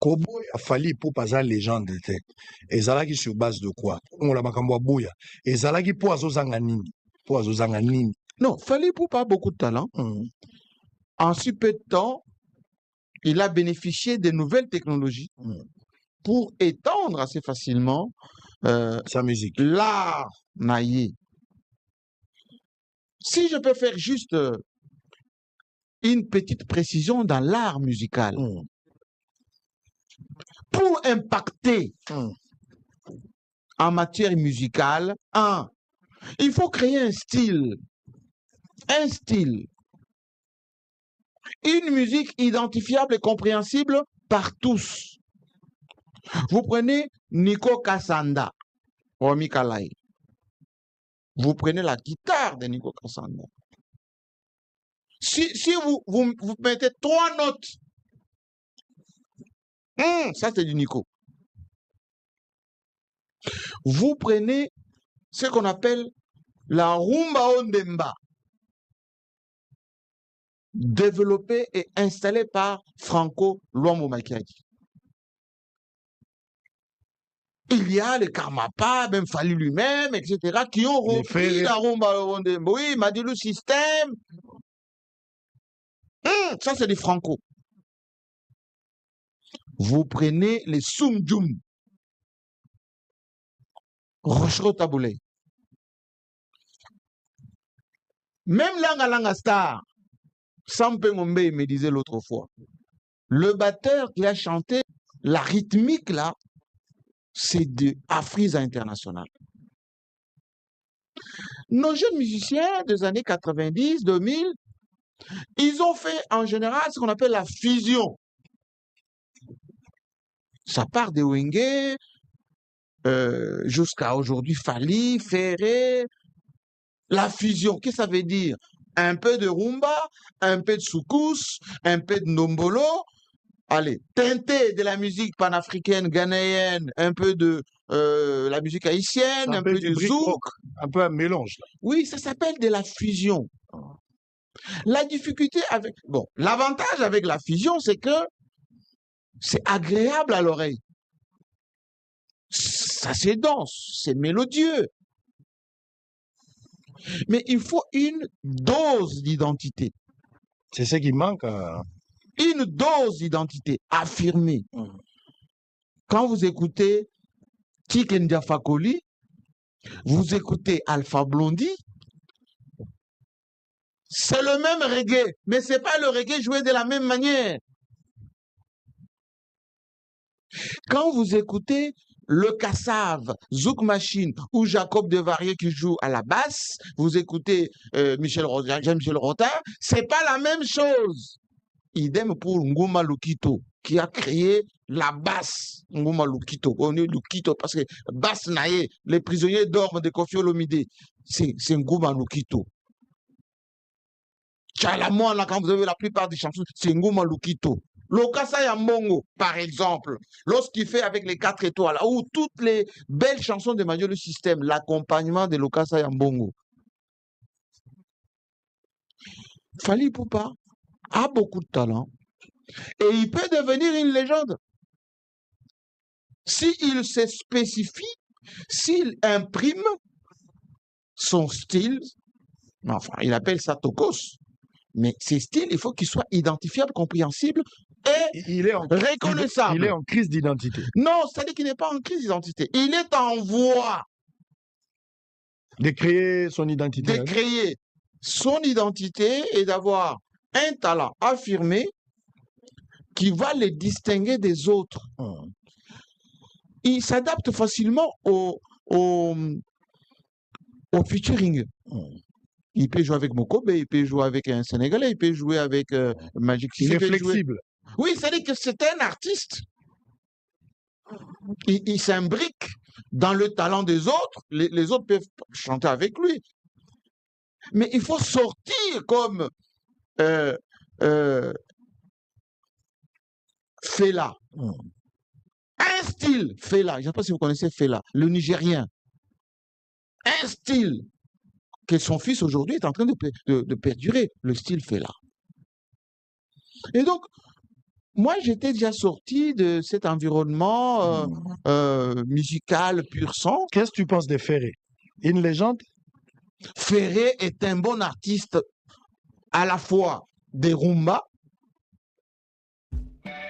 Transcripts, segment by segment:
Kobo a fallu pour passer légende. Et Zalaki sur base de quoi? On l'a makambo bouya. Et Zalaki pour azozanga nini. Pour azozanga nini. Non, Fally Ipupa a beaucoup de talent. En si peu de temps, il a bénéficié des nouvelles technologies pour étendre assez facilement sa musique. L'art naïe. Si je peux faire juste une petite précision dans l'art musical, pour impacter en matière musicale, il faut créer un style, une musique identifiable et compréhensible par tous. Vous prenez Nico Kassanda, Romy Kalai. Vous prenez la guitare de Nico Kassanda. Si vous mettez 3 notes, ça c'est du Nico. Vous prenez ce qu'on appelle la rumba ondemba, développée et installée par Franco Luambo Makiadi. Il y a les Karmapa, même Fally lui-même, etc., qui ont repris la rumba ondemba. Oui, Madilu System. Ça, c'est du Franco. Vous prenez les Sumjum, Rochero Taboulé. Même Langa Star, Sampe Ngombe me disait l'autre fois, le batteur qui a chanté la rythmique là, c'est de Afriza International. Nos jeunes musiciens des années 90, 2000, ils ont fait en général ce qu'on appelle la fusion. Ça part de Wenge jusqu'à aujourd'hui Fally, Ferré. La fusion, qu'est-ce que ça veut dire? Un peu de rumba, un peu de soukous, un peu de ndombolo. Allez, teinté de la musique panafricaine, ghanéenne, un peu de la musique haïtienne, un peu de zouk. Un peu un mélange. Là. Oui, ça s'appelle de la fusion. La difficulté avec... Bon, l'avantage avec la fusion, c'est que c'est agréable à l'oreille. Ça, c'est dense, c'est mélodieux. Mais il faut une dose d'identité. C'est ce qui manque. Une dose d'identité affirmée. Quand vous écoutez Tikendia Fakoli, vous écoutez Alpha Blondy, c'est le même reggae, mais ce n'est pas le reggae joué de la même manière. Quand vous écoutez le Kassav, Zouk Machine ou Jacob Devarieux qui joue à la basse, vous écoutez Jean-Michel Rota, ce n'est pas la même chose. Idem pour Nguma Lukito, qui a créé la basse. Nguma Lukito, on est Lukito parce que basse naïe, les prisonniers dorment de Koffi Olomide. C'est Nguma Lukito. Tchalamouan, là, quand vous avez la plupart des chansons, c'est Nguma Lukito. Lokasa Yambongo, par exemple, lorsqu'il fait avec les 4 étoiles, ou toutes les belles chansons de Manuel System, l'accompagnement de Lokasa Yambongo. Fally Ipupa a beaucoup de talent et il peut devenir une légende. S'il se spécifie, s'il imprime son style, enfin, il appelle ça Tokos, mais ces styles, il faut qu'ils soient identifiables, compréhensibles et reconnaissables. Il est en crise d'identité. Non, c'est-à-dire qu'il n'est pas en crise d'identité. Il est en voie de créer son identité. De créer son identité et d'avoir un talent affirmé qui va les distinguer des autres. Il s'adapte facilement au featuring. Il peut jouer avec Mokobe, il peut jouer avec un Sénégalais, il peut jouer avec Magic System. Il est flexible. Oui, c'est-à-dire que c'est un artiste. Il s'imbrique dans le talent des autres. Les autres peuvent chanter avec lui. Mais il faut sortir comme Fela. Un style, Fela. Je ne sais pas si vous connaissez Fela, le Nigérien. Un style que son fils aujourd'hui est en train de perdurer, le style Fela. Et donc, moi, j'étais déjà sorti de cet environnement musical pur sang. Qu'est-ce que tu penses de Ferré? Une légende? Ferré est un bon artiste à la fois des rumba,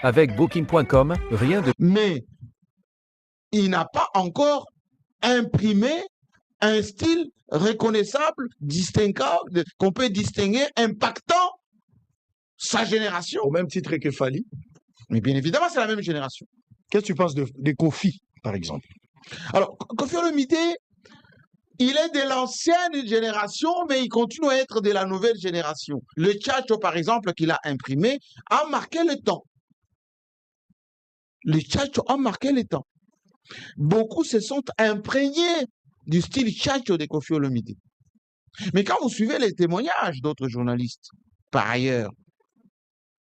Avec Booking.com, rien de mais il n'a pas encore imprimé un style reconnaissable, distinguable, qu'on peut distinguer, impactant sa génération. Au même titre que Fali. Mais bien évidemment, c'est la même génération. Qu'est-ce que tu penses de Kofi, par exemple? Alors, Koffi Olomide, il est de l'ancienne génération, mais il continue à être de la nouvelle génération. Le Tchatcho, par exemple, qu'il a imprimé, a marqué le temps. Le Tchatcho a marqué le temps. Beaucoup se sont imprégnés du style Tchatcho de Koffi Olomide. Mais quand vous suivez les témoignages d'autres journalistes, par ailleurs,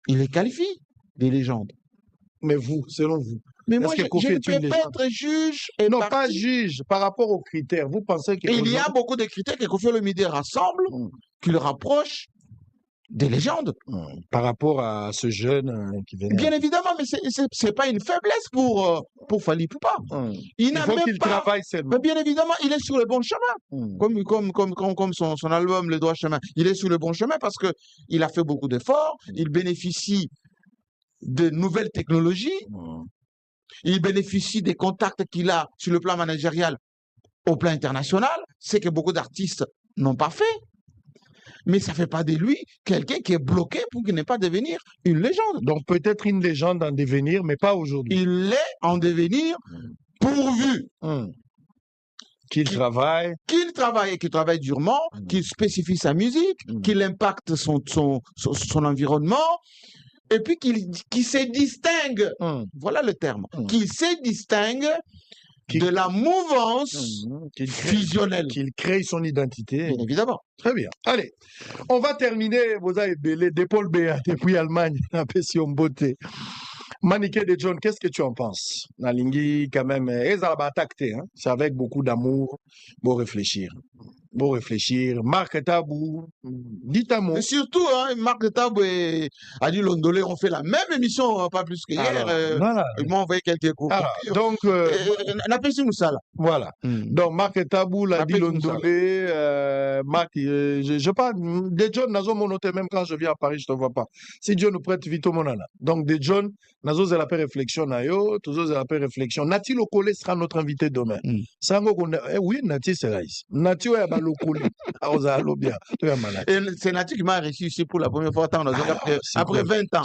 il les qualifie des légendes. Mais vous, selon vous? Mais moi, que Kofi je ne est une peux pas légende? être juge et Non, pas parti. juge, par rapport aux critères. Vous pensez que... Il y a beaucoup de critères que Koffi Olomide rassemble, qui le rapprochent des légendes. Par rapport à ce jeune qui venait... Bien évidemment, mais c'est pas une faiblesse pour Fally Ipupa. Il Il n'a faut même qu'il pas... travaille seulement. Mais bien évidemment, il est sur le bon chemin. Comme son album Le Droit Chemin. Il est sur le bon chemin parce que il a fait beaucoup d'efforts, il bénéficie de nouvelles technologies, il bénéficie des contacts qu'il a sur le plan managérial au plan international, c'est que beaucoup d'artistes n'ont pas fait. Mais ça ne fait pas de lui quelqu'un qui est bloqué pour qu'il n'ait pas devenir une légende. Donc peut-être une légende en devenir, mais pas aujourd'hui. Il est en devenir pourvu Qu'il travaille. Qu'il travaille et qu'il travaille durement, qu'il spécifie sa musique, qu'il impacte son environnement, et puis qu'il se distingue, voilà le terme, qu'il se distingue de la mouvance fusionnelle. Qu'il crée son identité. Bien évidemment. Très bien. Allez, on va terminer. Vous avez belé d'épaule Béat depuis Allemagne, un peu si on beauté. Maniké de John, qu'est-ce que tu en penses? Nalingi, quand même, c'est avec beaucoup d'amour. Bon réfléchir. Bon réfléchir. Marc Tabou, dites un mot. Et surtout, Marc Tabou et Adi Londolé ont fait la même émission, pas plus que hier. Voilà. Ils m'ont envoyé quelques cours. Donc, n'appelle-nous ça là. Voilà. Donc, Marc Tabou, Adi Londolé, Marc, je parle de John, Nazo Monoté, même quand je viens à Paris, je ne te vois pas. Si Dieu nous prête, Vito Monana. Donc, de John, Nazo Zela Paix Réflexion, Nayo, Tozo Zela Paix Réflexion. Nati Lokole sera notre invité demain. Oui, Nati sera ici. Nati est à Lokole. C'est Nati qui m'a reçu ici pour la première fois après 20 ans.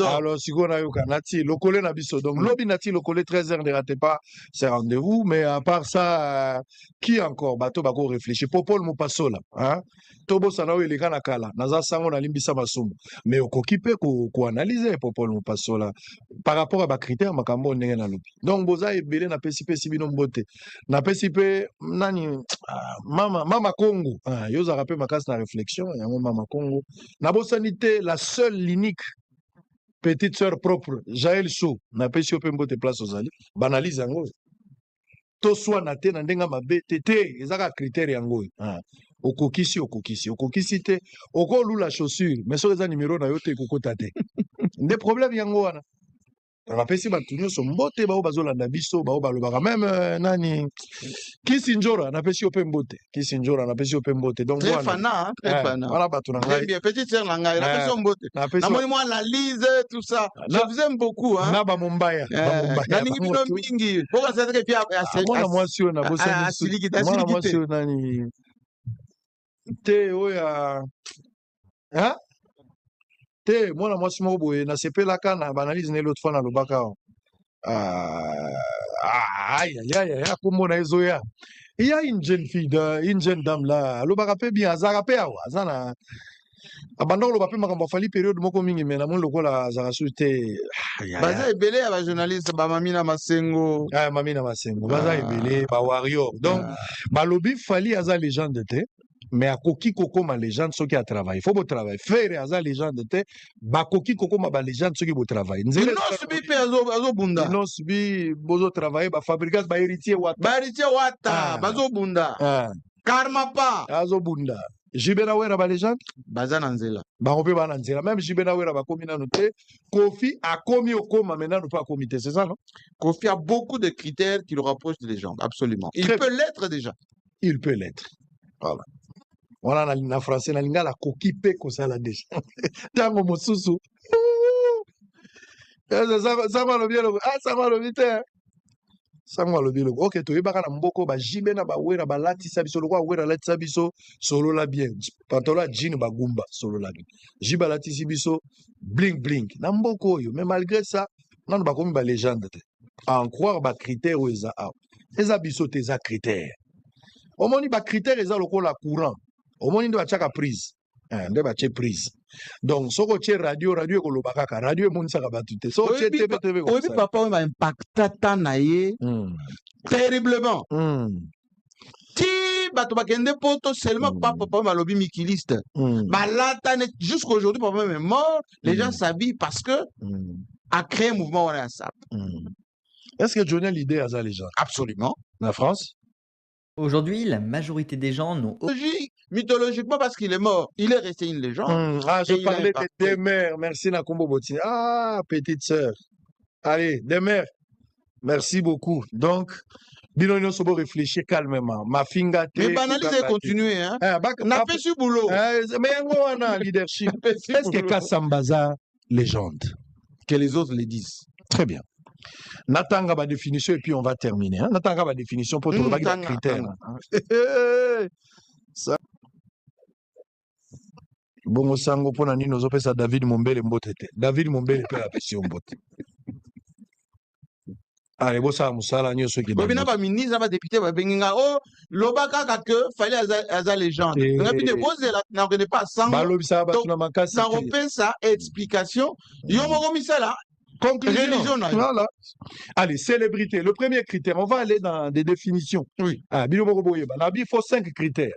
Alors, si on a eu Nati, Lokole Nabiso. Donc, Lobby Nati Lokole, 13h, ne ratez pas ces rendez-vous. Mais à part ça, qui encore? Bato Bako réfléchit. Popol Moupasola. Tobo Sanao il est Kanakala. Naza Sango na Limbisa Masumu. Mais au kokipe ko analyser Popol Moupasola par rapport à ba critère makambo ndenge na lobi. Donc boza ebele na PCP sibino mbote. Na PCP nani mama Congo. Yoza rappel makas na réflexion yango mama Congo. Na bosanité la seule l'unique petite sœur propre Jaël Sou na PCP mbote place aux ali. Banalise yango. To soit na te na ndenga mabe te ezaka critère yango. Okokisi te okolu la chaussure mais soki eza numéro na yo te kokota te nde problème yango wana napesi bato nyonso mbote bao bazolanda biso bao balobaka même nani Kisinjora napesi yo mpe mbote Kisinjora napesi yo mpe mbote donc wana bato na ngai petite sœur na ngai napesi yo mbote namoni mwa analyse tout ça je vous aime beaucoup na bamombaya naningi bino mingi pokasateke pia mwana mwasi oyo nabosani mwana mwasi oyo nani te oya te mwana mwasi moko boye nasepelaka na banalyse ne l'autre fois na lobaka kombo na ezoya il y a une jeune fille une jeune dame là alobaka pe bien azaka pe awa aza na abanda koloba pe makambo afali période moko mingi me namoni lokola azaka su te baza ebele ya bajournaliste bamamina masengo mamina masengo baza ebele bawarrior donc balobi fali aza légende te mais akoki kokoma légende soki a travail faut bo travail faire aza légende te bakoki kokoma ba légende soki bo travail non subi pe azobunda non subi bozo travailler ba fabricants ba héritier wata bazo bunda karma pa azobunda Jibena Wera ba légende Baza Nanzela. bango mpe bana nzela même Jibena Wera bakomi nanu te Kofi akomi okoma maintenant pas comité c'est ça non? Kofi a beaucoup de critères qui le rapprochent de légende, absolument. Il peut l'être déjà. Il peut l'être. Voilà. Voilà na français na lingala koki pe kosala déjà. Tango mosusu. Ça va le bien ah ça va le vite. Sangwa lobi logo. Ok, to yebaka na mboko ba jibena ba wera ba latisa biso lokwa wera latisa biso solo la bien. Pantola jean ba gumba solo la bien. Jiba latisi biso bling bling. Na mboko yo, mais malgré ça, nan ba komi ba légende te. En croire ba critère ou eza a. Eza biso te eza critère. Omoni ba critère eza lokola courant. Omoni ndo ba chaka prise. Nde ba che prise. Donc soko che radio ekolobaka ka radio emonisaka batu te. Soko che TV oui, papa va impacter na ye terriblement. Si bato bakende poto seulement papa malobi mikiliste. Malata jusqu'à aujourd'hui papa même est mort, les gens s'habillent parce que a créé un mouvement on a ça. Est-ce que Johnny l'idée à ça les gens? Absolument. La France? Aujourd'hui, la majorité des gens n'ont mythologiquement parce qu'il est mort, il est resté une légende. Ah, je parlais des mères. Merci Nakombo Boti. Ah, petite sœur. Allez, des mères. Merci beaucoup. Donc, Binono Sobo réfléchir calmement. Ma finga te. Mais banaliser continuer, hein. N'a pas su boulot. Mais on a leadership. Est-ce que Kassambaza légende? Que les autres le disent. Très bien. Natanga ba définition et puis on va terminer. Hein? Natanga ba définition pour trouver les critères. Ça. Bongo sango pona nini ozopesa David Mombele mbote te. David Mombele pe apesi mbote. Allez, bossa musala nyoso ki. Bobina ba ministre ba député ba benginga oh lobaka ka que fallait aza légende. On de poser la na connaît pas sango. Ba lobisa ba tuna makasi. Ça repère explication. Yo mo misala. Conclusion. Voilà. Allez, célébrité. Le premier critère, on va aller dans des définitions. Oui. Ah, il faut 5 critères.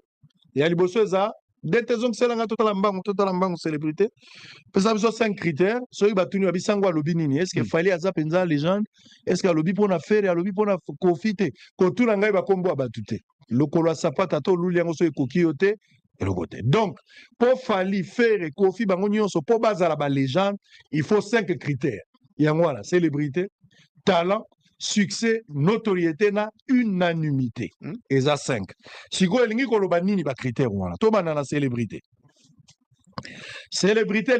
Il y a les bossoza, détestation totalement célébrité. Parce que 5 critères. Soit il va tenir à Bissangwa Lobinini. Est-ce qu'il fallait à Zapenza légende? Est-ce qu'il y a lobby pour faire et à lobby pour profiter? Quand tout le monde va combo à batute. Le colo sapata to l'ouliango so kokiote. Donc, pour Fali faire et Kofi Bangonyon, pour baser la légende, il faut 5 critères. Il y a voilà, célébrité, talent, succès, notoriété, na unanimité. Et ça 5. Si vous avez des critères, voilà. Tout le monde a la célébrité. Célébrité,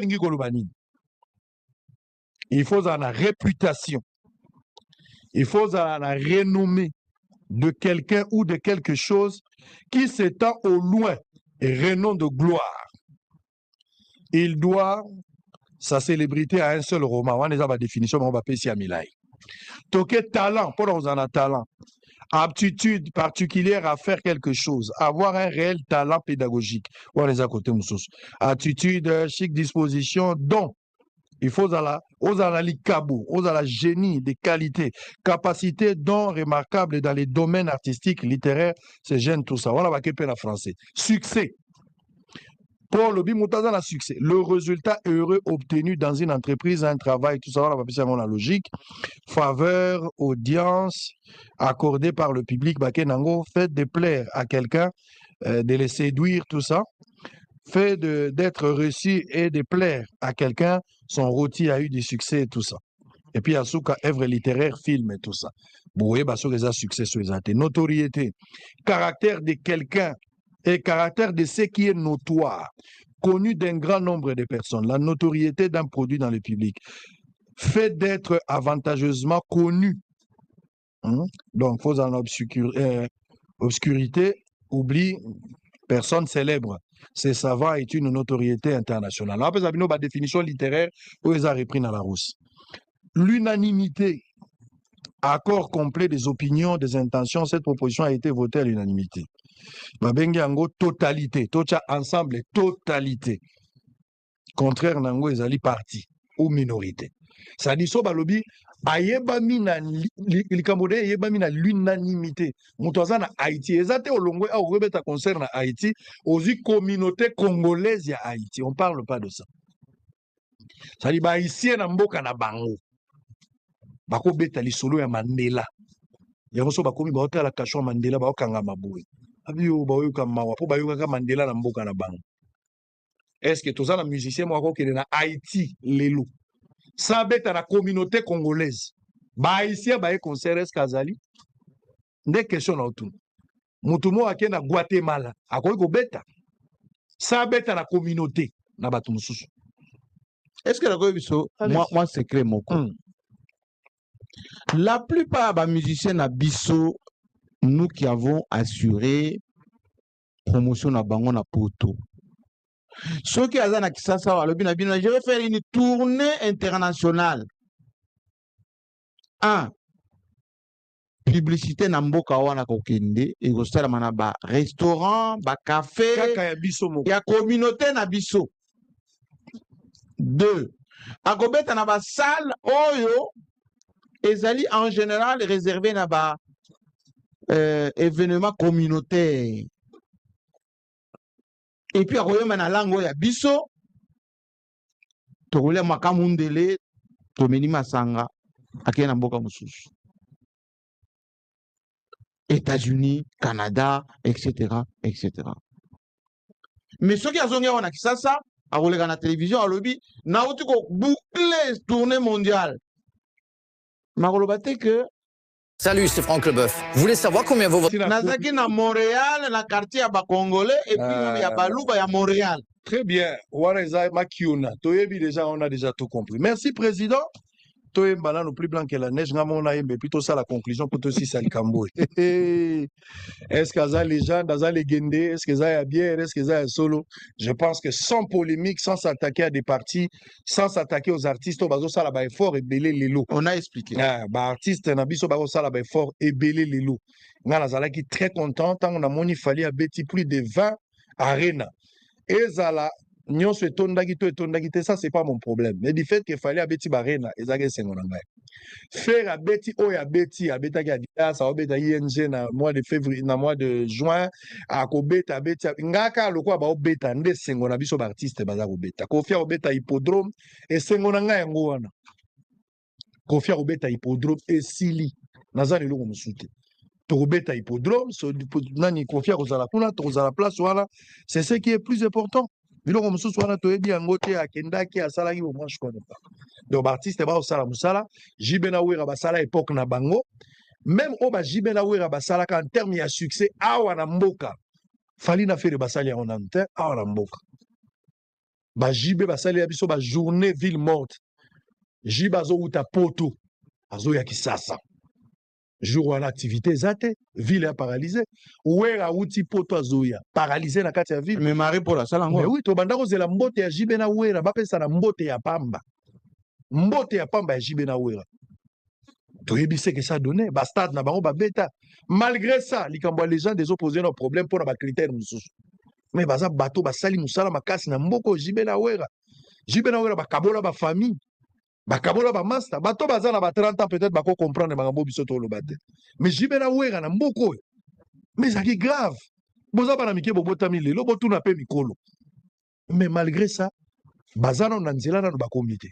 il faut la réputation. Il faut la renommée de quelqu'un ou de quelque chose qui s'étend au loin et renom de gloire. Il doit sa célébrité à un seul roman. On a la définition, mais on va passer à Milay. Toqué talent, pour nous en a talent. Aptitude particulière à faire quelque chose. Avoir un réel talent pédagogique. On les a côté Moussous. Attitude, chic disposition, don. Il faut aux cabou, aux génie, des qualités, capacité, don remarquable dans les domaines artistiques, littéraires, c'est gêne tout ça. On va képer la français. Succès. Pour le bimouta la succès, le résultat heureux obtenu dans une entreprise, un travail, tout ça, on va passer à la logique. Faveur, audience accordée par le public, Bakenango, fait de plaire à quelqu'un, de le séduire, tout ça. Fait d'être reçu et de plaire à quelqu'un, son rôti a eu du succès et tout ça. Et puis, Asuka, œuvre littéraire, film et tout ça. Boué, sur les succès, sur les athées. Notoriété, caractère de quelqu'un et caractère de ce qui est notoire, connu d'un grand nombre de personnes, la notoriété d'un produit dans le public, fait d'être avantageusement connu. Donc, faut en obscurité, oublie, personne célèbre. C'est savant est une notoriété internationale. Après, ça a définition littéraire, où ils ont repris dans la rousse. L'unanimité, accord complet des opinions, des intentions, cette proposition a été votée à l'unanimité. Babengi ango totalité, tocha ensemble totalité. Contraire nango ezali parti ou minorité. Ça dit so balobi ayeba mina likamode ayeba mina l'unanimité. Mutoza na Haïti, ezate olongwe a rebeta concert na Haïti, ozi communauté congolaise ya Haïti. On parle pas de ça. Ça dit ba haïtien na mboka na bango. Bako beta lisolo ya Mandela. Yango so bakomi ba hôtel la cachon Mandela ba okanga maboui. abi yo ba yoka mawa po ba yoka Mandela na mboka na bango. Est-ce que tous les musiciens moi qui na Haïti lelo ça beta la communauté congolaise ba haïtien ba concert est kazali des questions na autour mutu mo ake na Guatemala akoki ko beta ça beta la communauté na batu mususu. Est-ce que la moi secret moko la plupart des musiciens na biso nous qui avons assuré promotion na bango na poto. Ceux qui ont je vais faire une tournée internationale. Publicité na mboka wana kokende et gostala mana ba restaurant, ba café, ya communauté na biso. 2. Akobeta na ba salle oyo ezali en général réservé na ba événement communautaire. Et puis, il y a langue ya biso, tokole makamundele, tomeni masanga, akena na mboka mususu. États-Unis, Canada, etc., etc. Mais ceux qui ont zongi wana kisasa, a rolega na télévision, a lobby, na uti ko boucler tournée mondiale. Makolobate que Salut, c'est Franck Leboeuf. Vous voulez savoir combien vaut votre... Nazaki na Montréal, na quartier à Congolais, et puis il y a Balouba à Montréal. Très bien. Wareza Makiuna. Toyebi déjà, on a déjà tout compris. Merci, Président. Toye Mbala, plus blanc que la neige. Ngamona yembe, plutôt ça la conclusion, plutôt si ça le cambo. Est-ce que ça les gens, dans les Gendé, est-ce que ça y a bière, est-ce que ça y a solo? Je pense que sans polémique, sans s'attaquer à des partis, sans s'attaquer aux artistes, au bazo ça la fort et belé les lots. On a expliqué. Artiste, nabiso bazo ça la fort et belé les lots. Ngana qui très content, tant on a moni fallu à Betty plus de 20 arena. Et zala, nyonso etondaki to etondaki te, ça c'est pas mon problème. Mais du fait qu'il fallait à Betty barena, ezake sengonanga. Faire à Betty Betty à Betty Adidas à Betty ING na mois de février na mois de juin à Kobeta Betty ngaka lokwa ba obeta nde sengo na biso ba artiste baza kobeta kofia obeta hippodrome et sengo na nga yango wana kofia obeta hippodrome et sili nazali loko musute to obeta hippodrome so nani kofia kozala kuna to kozala place wana c'est ce qui est plus important. Biloko mususu wana toyebi yango te akendaki asalaki au moins je connais pas. Donc artiste ba osala musala Jibena Wera basala époque na bango même au ba Jibena Wera basala en termes de succès awa na mboka fali na faire basali ya onante awa na mboka ba Jibe basali ya biso ba journée ville morte Jiba zo uta poto azo ya kisasa jour wana activité zate ville a paralysé Wera uti poto azoya paralysé na kati ya ville mais mari pour la salle mais oui to bandako zela mbote ya Jibena Wera ba pesa na mbote ya pamba mbote ya pamba ya Jibena Wera toyebi ce que ça donnait ba stade na bango ba beta malgré ça likambo les gens des opposés nos problèmes pour ba critères mususu mais baza bato basali musala makasi na mboko Jibena Wera ba kabola ba famille ba kabola ba master bato baza na ba 30 ans peut-être bako comprendre bango biso to lobate mais Jibena Wera na mboko mais ça qui grave boza ba na mike bobotami lelo botuna pe mikolo mais malgré ça bazana na nzela na ba comité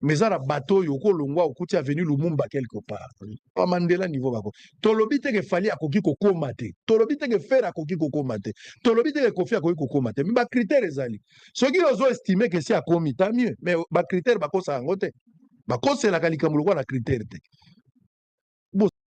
mais ça la bateau yoko longwa okuti avenue Lumumba quelque part pas Mandela niveau bako tolobi te ke fali akoki kokoma te tolobi te ke faire akoki kokoma te tolobi te ke kofi akoki kokoma te mais ba critère ezali soki ozo estimer que si akomi tant mieux mais ba critère bako sa ngote bako c'est la kalika muloko na critère te